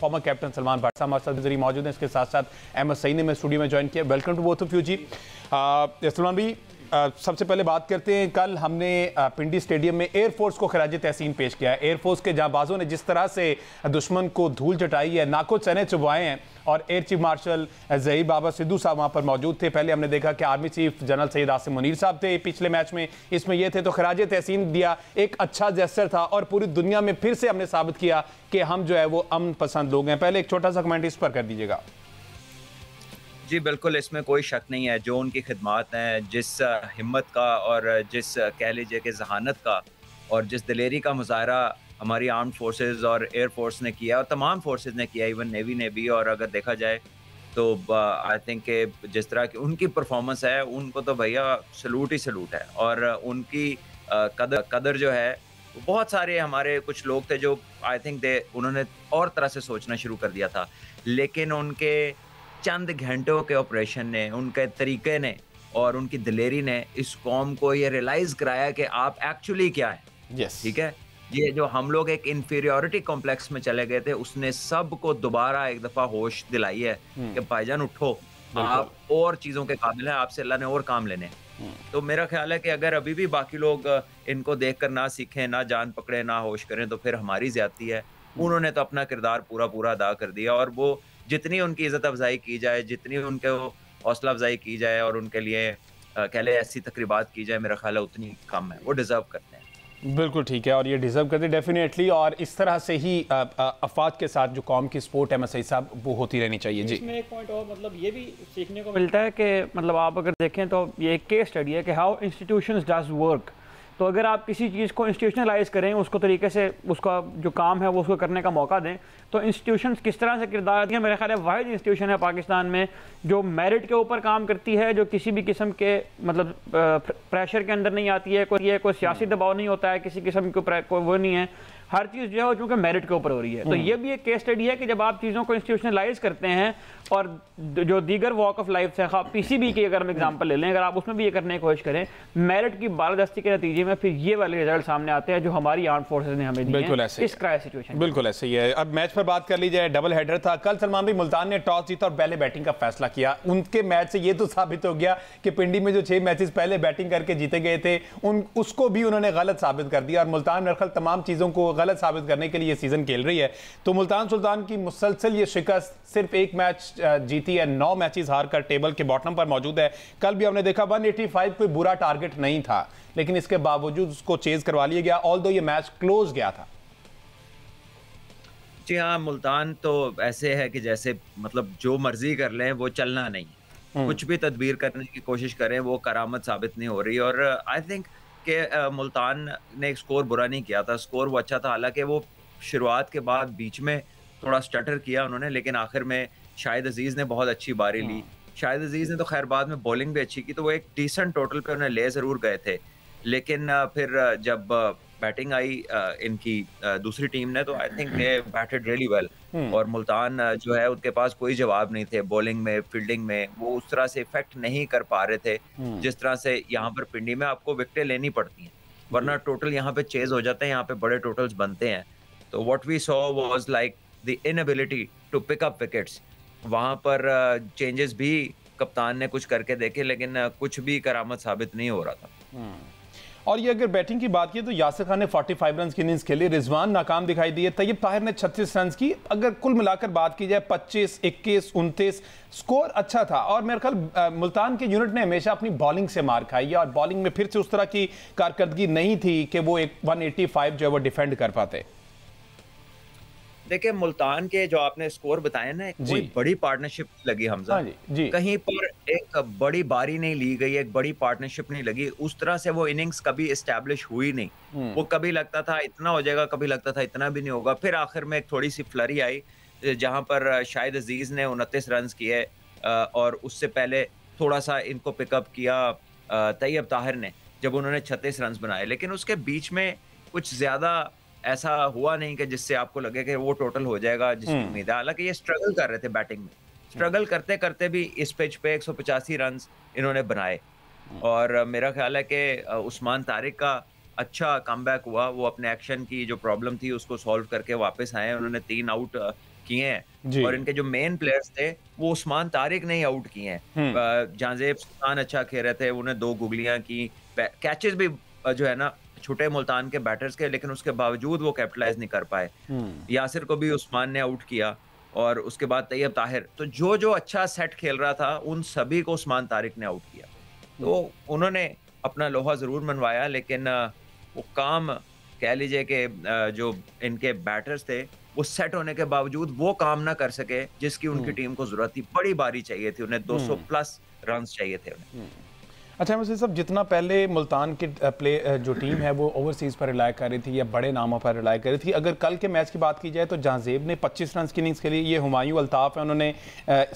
Former captain Salman Bhatt साहब हमारे साथ जरिए मौजूद हैं, इसके साथ साथ अहमद सईद ने मैं स्टूडियो में ज्वाइन किया। Welcome to both of you ji. Salman भाई, सबसे पहले बात करते हैं, कल हमने पिंडी स्टेडियम में एयरफोर्स को खराज तहसीन पेश किया है। एयरफोर्स के जांबाजों ने जिस तरह से दुश्मन को धूल चटाई है, नाको चने चुबाए हैं, और air chief marshal Zaheer Babar Sidhu साहब वहाँ पर मौजूद थे। पहले हमने देखा कि army chief general Syed Asim Munir साहब थे पिछले मैच में, इसमें ये थे, तो खराज तहसीन दिया, एक अच्छा जेस्चर था और पूरी दुनिया में फिर से हमने साबित किया कि हम जो है वो अमन पसंद लोग हैं। पहले एक छोटा सा कमेंट इस पर कर दीजिएगा। जी बिल्कुल, इसमें कोई शक नहीं है। जो उनकी खिदमात हैं, जिस हिम्मत का और जिस कह लीजिए कि जहानत का और जिस दिलेरी का मुजाहरा हमारी आर्म्ड फोर्सेस और एयर फोर्स ने किया और तमाम फोर्सेस ने किया, इवन नेवी ने भी, और अगर देखा जाए तो आई थिंक कि जिस तरह की उनकी परफॉर्मेंस है, उनको तो भैया सलूट ही सलूट है। और उनकी कदर जो है, बहुत सारे हमारे कुछ लोग थे जो आई थिंक उन्होंने और तरह से सोचना शुरू कर दिया था, लेकिन उनके चंद घंटों के ऑपरेशन ने, उनके तरीके ने और उनकी दिलेरी ने इस कौम को ये रियलाइज कराया कि आप एक्चुअली क्या है। ठीक है, ये जो हम लोग एक इंफीरियोरिटी कॉम्प्लेक्स में चले गए थे, उसने सबको दोबारा एक दफा होश दिलाई है कि भाईजान उठो, आप और चीजों के काबिल हैं, आपसे अल्लाह ने और काम लेने। तो मेरा ख्याल है कि अगर अभी भी बाकी लोग इनको देखकर ना सीखें, ना जान पकड़े, ना होश करें, तो फिर हमारी ज्यादती है। उन्होंने तो अपना किरदार पूरा अदा कर दिया, और वो जितनी उनकी इज्जत अफजाई की जाए, जितनी उनके हौसला अफजाई की जाए और उनके लिए कह ले ऐसी तकरीबात की जाए, मेरा ख्याल है उतनी कम है। वो डिजर्व करते हैं। बिल्कुल ठीक है, और ये डिजर्व करते डेफिनेटली, और इस तरह से ही अफवाद के साथ जो कौम की स्पोर्ट है मसईद साहब, वो होती रहनी चाहिए। जी, इसमें एक पॉइंट और मतलब ये भी सीखने को मिलता है कि मतलब आप अगर देखें तो ये एक केस स्टडी है कि हाउ इंस्टीट्यूशंस डज वर्क। तो अगर आप किसी चीज़ को इंस्टीट्यूशनलाइज करें, उसको तरीके से उसका जो काम है वो उसको करने का मौका दें, तो इंस्टीट्यूशंस किस तरह से किरदार दिया। मेरा ख्याल है वाहिद इंस्टीट्यूशन है पाकिस्तान में जो मेरिट के ऊपर काम करती है, जो किसी भी किस्म के मतलब प्रेशर के अंदर नहीं आती है, कोई सियासी दबाव नहीं होता है, किसी किस्म के कोई वो नहीं है, हर चीज़ जो है वो चूँकि मेरिट के ऊपर हो रही है। तो ये भी एक केस स्टडी है कि जब आप चीज़ों को इंस्टीट्यूशनलाइज करते हैं, और जो दीगर वॉक ऑफ लाइफ है, पीसीबी की अगर हम एग्जांपल ले लें, अगर आप उसमें भी ये करने की कोशिश करें, मेरिट की बालादस्ती के नतीजे में फिर ये वाले रिजल्ट सामने आते हैं जो हमारी आर्म फोर्सेज ने हमें दिए हैं इस क्राइसिस सिचुएशन। बिल्कुल ऐसे ही है। अब मैच पर बात कर ली जाए, डबल हेडर था कल। सलमान भाई, मुल्तान ने टॉस जीता और पहले बैटिंग का फैसला किया। उनके मैच से ये तो साबित हो गया कि पिंडी में जो 6 मैचेस पहले बैटिंग करके जीते गए थे, उसको भी उन्होंने गलत साबित कर दिया, और मुल्तान मेरे ख्याल तमाम चीज़ों को गलत साबित करने के लिए ये सीजन खेल रही है। तो मुल्तान सुल्तान की मुसलसल ये शिकस्त, सिर्फ एक मैच जीती है, 9 मैचेस हार कर टेबल के बॉटम पर मौजूद है। कल भी हमने देखा 185 कोई बुरा टारगेट नहीं था, लेकिन इसके बावजूद उसको चेज करवा लिया गया, ऑल्दो ये मैच क्लोज गया था। जी हाँ, मुल्तान तो ऐसे है कि जैसे मतलब जो मर्जी कर लें, वो चलना नहीं। कुछ भी तदबीर करने की कोशिश करें, वो करामत साबित नहीं हो रही। और आई थिंक कि मुल्तान ने एक स्कोर बुरा नहीं किया था, स्कोर वो अच्छा था। हालांकि वो शुरुआत के बाद बीच में थोड़ा स्टटर किया उन्होंने, लेकिन आखिर में शाहिद अजीज ने बहुत अच्छी बारी ली। शाहिद अजीज ने तो खैर बाद में बॉलिंग भी अच्छी की, तो वो एक डिसेंट टोटल पे उन्हें ले जरूर गए थे। लेकिन फिर जब बैटिंग आई इनकी दूसरी टीम ने, तो I think they batted really well. और मुल्तान जो है उनके पास कोई जवाब नहीं थे बॉलिंग में, फील्डिंग में, वो उस तरह से इफेक्ट नहीं कर पा रहे थे जिस तरह से यहाँ पर पिंडी में आपको विकेटें लेनी पड़ती हैं, वरना टोटल यहाँ पे चेज हो जाते हैं, यहाँ पे बड़े टोटल्स बनते हैं। तो what we saw was like the inability to pick up wickets. वहां पर चेंजेस भी कप्तान ने कुछ करके देखे, लेकिन कुछ भी करामत साबित नहीं हो रहा था। और ये अगर बैटिंग की बात की तो यासिर खान ने 45 रन की इनिंग्स खेली, रिजवान नाकाम दिखाई दिए, तैयब ताहिर ने 36 रन की। अगर कुल मिलाकर बात की जाए 25, 21, 29 स्कोर अच्छा था। और मेरे ख्याल मुल्तान के यूनिट ने हमेशा अपनी बॉलिंग से मार खाई है, और बॉलिंग में फिर से उस तरह की कारकर्दगी नहीं थी कि वो एक 185 जो है वो डिफेंड कर पाते। देखिए, मुल्तान के जो आपने स्कोर बताए ना, कोई बड़ी पार्टनरशिप लगी हमजा। जी। कहीं पर एक बड़ी बारी नहीं ली गई, एक बड़ी पार्टनरशिप नहीं लगी, उस तरह से वो इनिंग्स कभी एस्टैब्लिश हुई नहीं। वो कभी लगता था इतना हो जाएगा, कभी लगता था इतना भी नहीं होगा। फिर आखिर में एक थोड़ी सी फ्लरी आई जहां पर शाहिद अजीज ने 29 रन किए, और उससे पहले थोड़ा सा इनको पिकअप किया तैयब ताहिर ने, जब उन्होंने 36 रन बनाए। लेकिन उसके बीच में कुछ ज्यादा ऐसा हुआ नहीं कि जिससे आपको लगे कि वो टोटल हो जाएगा जिसकी उम्मीद है। हालांकि ये स्ट्रगल कर रहे थे बैटिंग में, स्ट्रगल करते करते भी इस पिच पे 185 रन इन्होंने बनाए। और मेरा ख्याल है कि उस्मान तारिक का अच्छा कमबैक हुआ, वो अपने एक्शन की जो प्रॉब्लम थी उसको सॉल्व करके वापस आए। उन्होंने 3 आउट किए हैं और इनके जो मेन प्लेयर्स थे वो उस्मान तारिक ने ही आउट किए हैं। जांजेब सुल्तान अच्छा खेल रहे थे, उन्हें 2 गुगलियां की, कैचेस भी जो है ना छोटे मुल्तान के बैटर्स के, लेकिन उसके बावजूद वो कैपिटलाइज नहीं कर पाए। यासिर को भी उस्मान ने आउट किया और उसके बाद तैयब ताहिर, तो जो जो अच्छा सेट खेल रहा था उन सभी को उस्मान तारिक ने आउट किया। तो उन्होंने अपना लोहा जरूर मनवाया, लेकिन वो काम कह लीजिए कि जो इनके बैटर्स थे वो सेट होने के बावजूद वो काम ना कर सके जिसकी उनकी टीम को जरूरत थी। बड़ी बारी चाहिए थी उन्हें, 200 प्लस रन चाहिए थे उन्हें। अच्छा वैसे सब जितना पहले मुल्तान की जो टीम है वो ओवरसीज़ पर रिलाय कर रही थी या बड़े नामों पर रिलाय कर रही थी, अगर कल के मैच की बात की जाए तो जांजेब ने 25 रन की इनिंग्स खेली, ये हुमायूं अल्ताफ़ है उन्होंने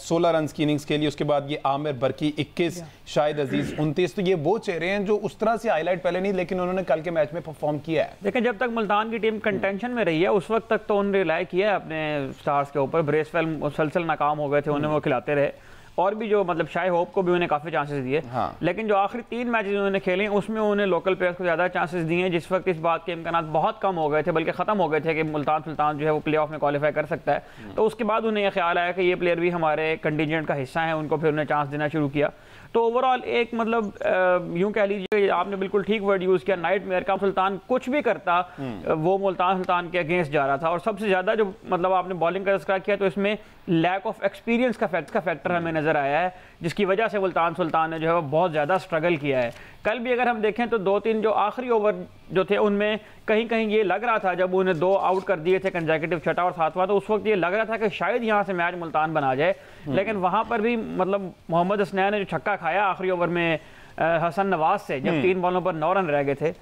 16 रन की इनिंग्स खेली, उसके बाद ये आमिर बरकी 21, शाहिद अजीज़ 29। तो ये वो चेहरे हैं जो उस तरह से हाईलाइट पहले नहीं, लेकिन उन्होंने कल के मैच में परफॉर्म किया है। लेकिन जब तक मुल्तान की टीम कंटेंशन में रही है उस वक्त तक तो उन्होंने रिलाय किया है अपने स्टार्स के ऊपर। ब्रेसवेल मुसलसल नाकाम हो गए थे, उन्हें वो खिलाते रहे, और भी जो मतलब शाही होप को भी उन्हें काफ़ी चांसेस दिए। लेकिन जो आखिरी 3 मैचेस उन्होंने खेले उसमें उन्हें लोकल प्लेयर्स को ज़्यादा चांसेस दिए हैं, जिस वक्त इस बात के इम्कानात बहुत कम हो गए थे, बल्कि ख़त्म हो गए थे कि मुल्तान सुल्तान जो है वो प्ले ऑफ में क्वालिफाई कर सकता है। तो उसके बाद उन्हें यह ख्याल आया कि ये प्लेयर भी हमारे कंटिजेंट का हिस्सा है, उनको फिर उन्हें चांस देना शुरू किया। तो ओवरऑल एक मतलब यूं कह लीजिए, आपने बिल्कुल ठीक वर्ड यूज़ किया, नाइटमेयर का। सुल्तान कुछ भी करता वो मुल्तान सुल्तान के अगेंस्ट जा रहा था। और सबसे ज़्यादा जो मतलब आपने बॉलिंग का तज़किरा किया तो इसमें लैक ऑफ एक्सपीरियंस का फैक्टर हमें नज़र आया है, जिसकी वजह से मुल्तान सुल्तान ने जो है बहुत ज़्यादा स्ट्रगल किया है। कल भी अगर हम देखें तो 2-3 जो आखिरी ओवर जो थे उनमें कहीं कहीं ये लग रहा था, जब उन्हें 2 आउट कर दिए थे कंसेक्यूटिव, छठा और सातवां, तो उस वक्त ये लग रहा था कि शायद यहाँ से मैच मुल्तान बना जाए। लेकिन वहाँ पर भी मतलब मोहम्मद हसनैन ने जो छक्का खाया आखिरी ओवर में हसन नवाज से, जब 3 बॉलों पर 9 रन रह गए थे,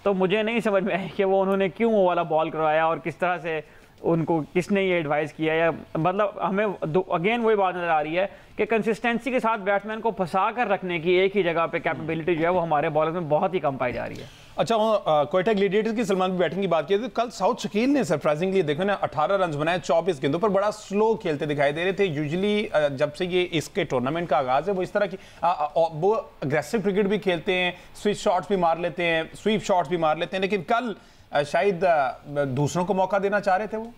तो मुझे नहीं समझ में आया कि वो उन्होंने क्यों वो वाला बॉल करवाया और किस तरह से उनको किसने ये एडवाइस किया। या मतलब हमें अगेन वही बात नज़र आ रही है कि कंसिस्टेंसी के साथ बैट्समैन को फंसा कर रखने की एक ही जगह पे कैपेबिलिटी जो है वो हमारे बॉलर में बहुत ही कम पाई जा रही है। अच्छा क्वेटा ग्लेडिएटर्स की सलमान की बैटिंग की बात की तो कल साउथ शकील ने सरप्राइजिंगली देखो ना 18 रन बनाए 24 गेंदों पर, बड़ा स्लो खेलते दिखाई दे रहे थे। यूजुअली जब से ये इसके टूर्नामेंट का आगाज है वो इस तरह की वो अग्रेसिव क्रिकेट भी खेलते हैं, स्विच शॉट्स भी मार लेते हैं, स्वीप शॉट्स भी मार लेते हैं, लेकिन कल शायद दूसरों को मौका देना चाह रहे थे वो।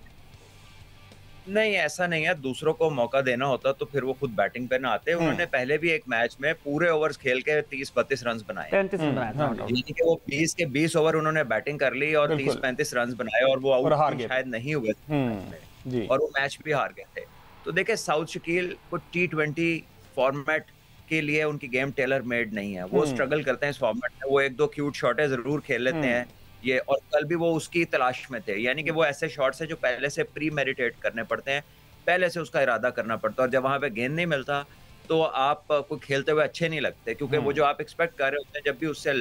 नहीं, ऐसा नहीं है, दूसरों को मौका देना होता तो फिर वो खुद बैटिंग पे ना आते। उन्होंने पहले भी एक मैच में पूरे ओवर्स खेल के 30-32 रन बनाए, यानी कि वो 20 के 20 ओवर उन्होंने बैटिंग कर ली और 30-35 रन बनाए और वो आउट शायद नहीं हुए थे और वो मैच भी हार गए थे। तो देखिए साउथ शकील को T20 फॉर्मेट के लिए उनकी गेम टेलर मेड नहीं है, वो स्ट्रगल करते हैं इस फॉर्मेट में। वो 1-2 क्यूट शॉटें जरूर खेल लेते हैं ये, और कल भी वो उसकी तलाश में थे, यानी कि वो ऐसे शॉट्स हैं जो पहले से प्री मेडिटेट करने पड़ते हैं, पहले से उसका इरादा करना पड़ता है, और जब वहां पे गेंद नहीं मिलता तो आप कोई खेलते हुए अच्छे नहीं लगते, क्योंकि वो जो आप एक्सपेक्ट कर रहे होते हैं जब भी उससे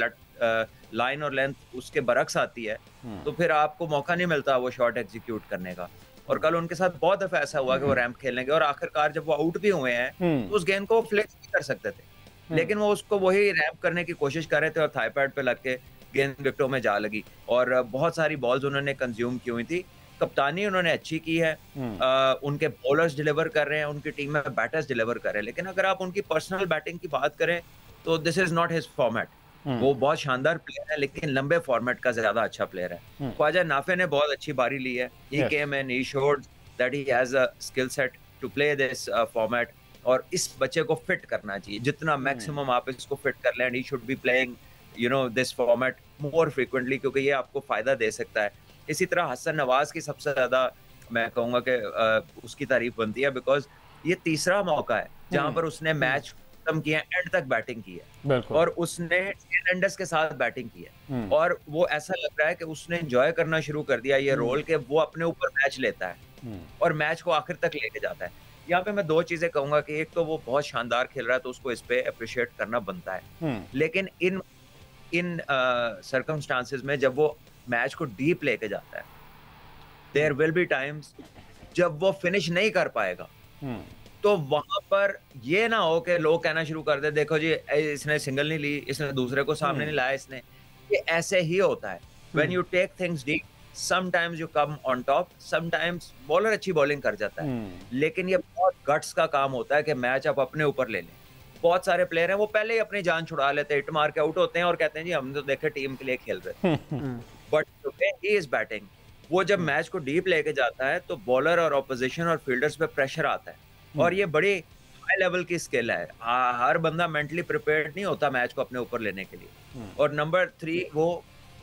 लाइन और लेंथ उसके बरक्स आती है तो फिर आपको मौका नहीं मिलता वो शॉट एग्जीक्यूट करने का। और कल उनके साथ बहुत दफा ऐसा हुआ कि वो रैंप खेलने गए और आखिरकार जब वो आउट भी हुए हैं तो उस गेंद को फ्लेक्स भी कर सकते थे, लेकिन वो उसको वही रैंप करने की कोशिश कर रहे थे और थाई पैड पे लग के गेंद विकेटों में जा लगी और बहुत सारी बॉल्स उन्होंने कंज्यूम की हुई थी। कप्तानी उन्होंने अच्छी की है, उनके बॉलर्स डिलीवर कर रहे हैं, उनकी टीम में बैटर्स डिलीवर कर रहे हैं, लेकिन अगर आप उनकी पर्सनल बैटिंग की बात करें तो this is not his format. वो बहुत शानदार प्लेयर है लेकिन लंबे फॉर्मेट का ज्यादा अच्छा प्लेयर है। ख्वाजा नाफे ने बहुत अच्छी बारी ली है, he came in, he showed that he has a skill set to play this format, और इस बच्चे को फिट करना चाहिए जितना मैक्सिमम आप इसको फिट कर लें। He should be playing this format more frequently, क्योंकि ये आपको फायदा दे सकता है। इसी तरह हसन नवाज की सबसे ज्यादा मैं कहूंगा कि उसकी तारीफ बनती है, बिकॉज ये तीसरा मौका है जहां पर उसने मैच खत्म किया, एंड तक बैटिंग की है और उसने टेल के साथ बैटिंग की है, और वो ऐसा लग रहा है कि उसने एंजॉय करना शुरू कर दिया ये रोल के वो अपने ऊपर मैच लेता है और मैच को आखिर तक लेके जाता है। यहाँ पे मैं 2 चीजें कहूंगा कि एक तो वो बहुत शानदार खेल रहा है तो उसको इस पे अप्रिशिएट करना बनता है, लेकिन इन सर्कमस्टांसेस में जब वो मैच को डीप लेके जाता है, देयर विल बी टाइम्स जब वो फिनिश नहीं कर पाएगा, तो वहां पर ये ना हो कि लोग कहना शुरू कर दे देखो जी इसने सिंगल नहीं ली, इसने दूसरे को सामने नहीं लाया, इसने, ये ऐसे ही होता है। When you take things deep sometimes you come on top, sometimes bowler अच्छी बॉलिंग कर जाता है, लेकिन ये बहुत गट्स का काम होता है कि मैच आप अपने ऊपर ले लें। बहुत सारे प्लेयर हैं वो पहले ही अपनी जान छुड़ा लेते हैं, हिट मार के आउट होते हैं और कहते हैं जी हम तो देखे टीम के लिए खेल रहे थे, बट ही इज बैटिंग, वो जब मैच को डीप लेके जाता है तो बॉलर और ऑपोजिशन और फील्डर्स पे प्रेशर आता है और ये बड़ी हाई लेवल की स्किल है। हर बंदा मेंटली प्रिपेयर्ड नहीं होता मैच को अपने ऊपर लेने के लिए। और नंबर 3 वो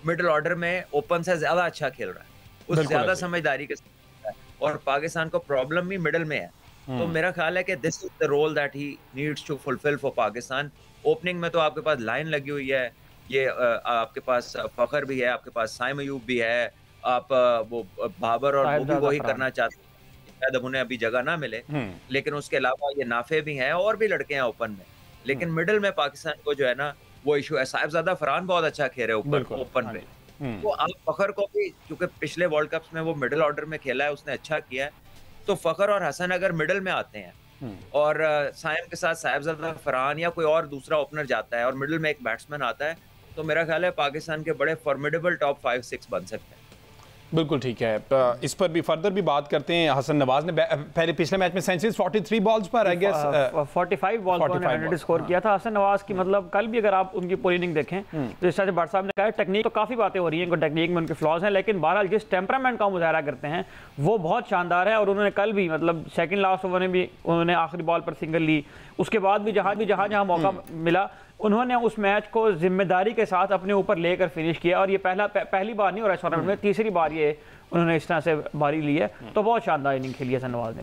मिडिल ऑर्डर में ओपन से ज्यादा अच्छा खेल रहा है, उस ज्यादा समझदारी के साथ, और पाकिस्तान को प्रॉब्लम भी मिडिल में है। तो मेरा ख्याल है कि this is the role that he needs to fulfil for Pakistan. Opening में तो आपके पास लाइन लगी हुई है, ये आपके पास फखर भी है, आपके पास साइम अयूब भी है, आप वो बाबर और वो भी वही करना चाहते हैं, शायद अब उन्हें अभी जगह ना मिले, लेकिन उसके अलावा ये नाफे भी हैं और भी लड़के हैं ओपन में। लेकिन मिडिल में पाकिस्तान को जो है ना वो इशू है। साहिबजादा फरहान बहुत अच्छा खेल रहे ऊपर ओपन पे, तो आप फखर को भी, क्योंकि पिछले वर्ल्ड कप्स में वो मिडिल ऑर्डर में खेला है, उसने अच्छा किया है, तो फखर और हसन अगर मिडिल में आते हैं और साइम के साथ साहिबजादा फरहान या कोई और दूसरा ओपनर जाता है और मिडिल में एक बैट्समैन आता है, तो मेरा ख्याल है पाकिस्तान के बड़े फॉर्मिडेबल टॉप 5-6 बन सकते हैं। बिल्कुल ठीक है, इस पर भी फर्दर भी बात करते हैं। हसन नवाज ने पहले पिछले मैच में सेंचुरी 43 बॉल्स पर आई गेस 45 बॉल पर 100 स्कोर किया था हसन नवाज की। मतलब कल भी अगर आप उनकी पूरी इनिंग देखें तो जिस तरह से भट्ट साहब ने कहा टेक्निक तो काफ़ी बातें हो रही हैं, टेक्निक में उनके फ्लॉज हैं, लेकिन बहरहाल जिस टेम्परामेंट का मुजाहरा करते हैं वो बहुत शानदार है। और उन्होंने कल भी मतलब सेकंड लास्ट ओवर में भी उन्होंने आखिरी बॉल पर सिंगल ली, उसके बाद भी जहाँ मौका मिला उन्होंने उस मैच को जिम्मेदारी के साथ अपने ऊपर लेकर फिनिश किया। और ये पहली बार नहीं हो रहा है टूर्नामेंट में, तीसरी बार ये उन्होंने इस तरह से बारी ली है, तो बहुत शानदार इनिंग खेली है हसन नवाज ने।